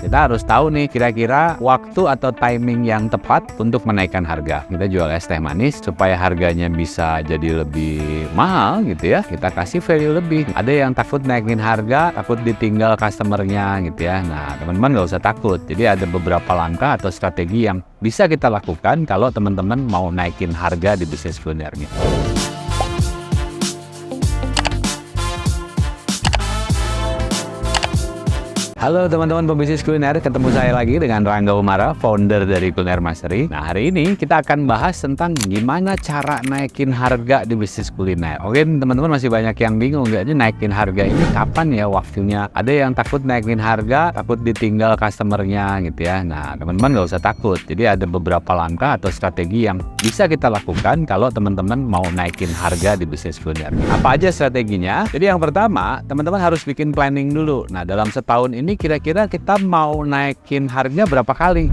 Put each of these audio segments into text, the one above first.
Kita harus tahu nih kira-kira waktu atau timing yang tepat untuk menaikkan harga. Kita jual es teh manis supaya harganya bisa jadi lebih mahal gitu ya. Kita kasih value lebih. Ada yang takut naikin harga, takut ditinggal customernya gitu ya. Nah, teman-teman nggak usah takut. Jadi ada beberapa langkah atau strategi yang bisa kita lakukan kalau teman-teman mau naikin harga di bisnis kulinernya. Halo teman-teman pebisnis kuliner, ketemu saya lagi dengan Rangga Umara, founder dari Kuliner Mastery. Nah, hari ini kita akan bahas tentang gimana cara naikin harga di bisnis kuliner. Oke, teman-teman masih banyak yang bingung, nggaknya naikin harga ini kapan ya waktunya? Ada yang takut naikin harga, takut ditinggal customernya gitu ya. Nah, teman-teman nggak usah takut. Jadi ada beberapa langkah atau strategi yang bisa kita lakukan kalau teman-teman mau naikin harga di bisnis kuliner. Apa aja strateginya? Jadi yang pertama, teman-teman harus bikin planning dulu. Nah, dalam setahun ini kira-kira kita mau naikin harga berapa kali?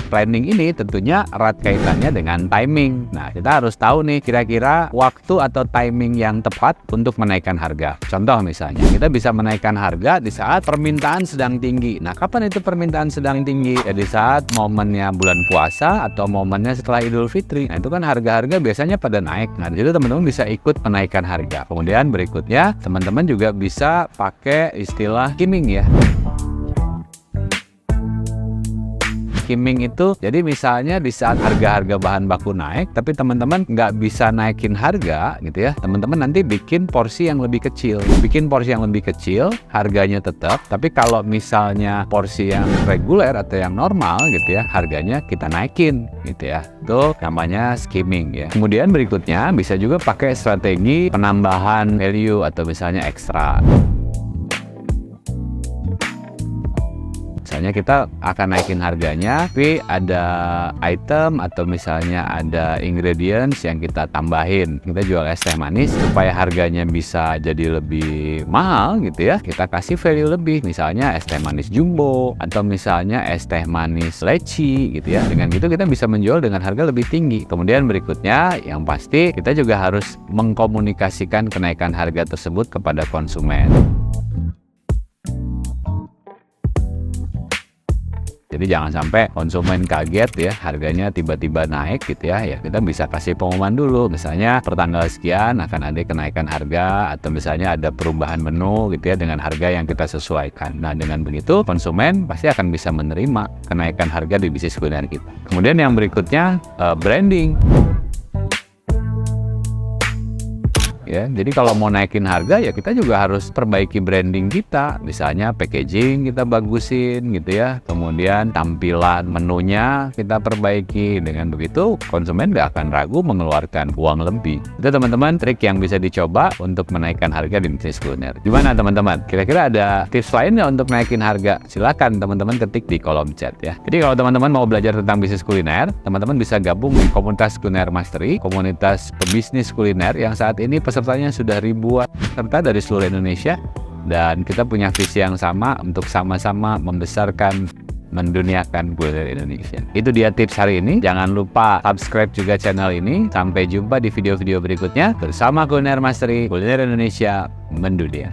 Planning ini tentunya erat kaitannya dengan timing. Nah, kita harus tahu nih kira-kira waktu atau timing yang tepat untuk menaikkan harga. Contoh misalnya, kita bisa menaikkan harga di saat permintaan sedang tinggi. Nah, kapan itu permintaan sedang tinggi? Ya di saat momennya bulan puasa atau momennya setelah Idul Fitri. Nah, itu kan harga-harga biasanya pada naik. Nah, di situ teman-teman bisa ikut menaikkan harga. Kemudian berikutnya, teman-teman juga bisa pakai istilah skimming ya. Skimming itu jadi misalnya di saat harga-harga bahan baku naik tapi teman-teman nggak bisa naikin harga gitu ya, teman-teman nanti bikin porsi yang lebih kecil, harganya tetap, tapi kalau misalnya porsi yang reguler atau yang normal gitu ya, harganya kita naikin gitu ya. Itu namanya skimming ya. Kemudian berikutnya bisa juga pakai strategi penambahan value atau misalnya ekstra. Misalnya kita akan naikin harganya, tapi ada item atau misalnya ada ingredients yang kita tambahin. Kita jual es teh manis supaya harganya bisa jadi lebih mahal gitu ya. Kita kasih value lebih, misalnya es teh manis jumbo atau misalnya es teh manis leci gitu ya. Dengan gitu kita bisa menjual dengan harga lebih tinggi. Kemudian berikutnya yang pasti kita juga harus mengkomunikasikan kenaikan harga tersebut kepada konsumen. Jadi jangan sampai konsumen kaget ya harganya tiba-tiba naik gitu ya. Ya kita bisa kasih pengumuman dulu, misalnya pertanggal sekian akan ada kenaikan harga atau misalnya ada perubahan menu gitu ya dengan harga yang kita sesuaikan. Nah, dengan begitu konsumen pasti akan bisa menerima kenaikan harga di bisnis kuliner kita. Kemudian yang berikutnya branding. Ya, jadi kalau mau naikin harga ya kita juga harus perbaiki branding kita. Misalnya packaging kita bagusin gitu ya. Kemudian tampilan menunya kita perbaiki. Dengan begitu konsumen gak akan ragu mengeluarkan uang lebih. Itu teman-teman trik yang bisa dicoba untuk menaikkan harga di bisnis kuliner. Gimana teman-teman? Kira-kira ada tips lainnya untuk naikin harga? Silakan teman-teman ketik di kolom chat ya. Jadi kalau teman-teman mau belajar tentang bisnis kuliner, teman-teman bisa gabung di komunitas Kuliner Mastery, komunitas pebisnis kuliner yang saat ini pesertanya sudah ribuan peserta dari seluruh Indonesia, dan kita punya visi yang sama untuk sama-sama membesarkan, menduniakan kuliner Indonesia. Itu dia tips hari ini. Jangan lupa subscribe juga channel ini. Sampai jumpa di video-video berikutnya bersama Kuliner Mastery, kuliner Indonesia mendunia.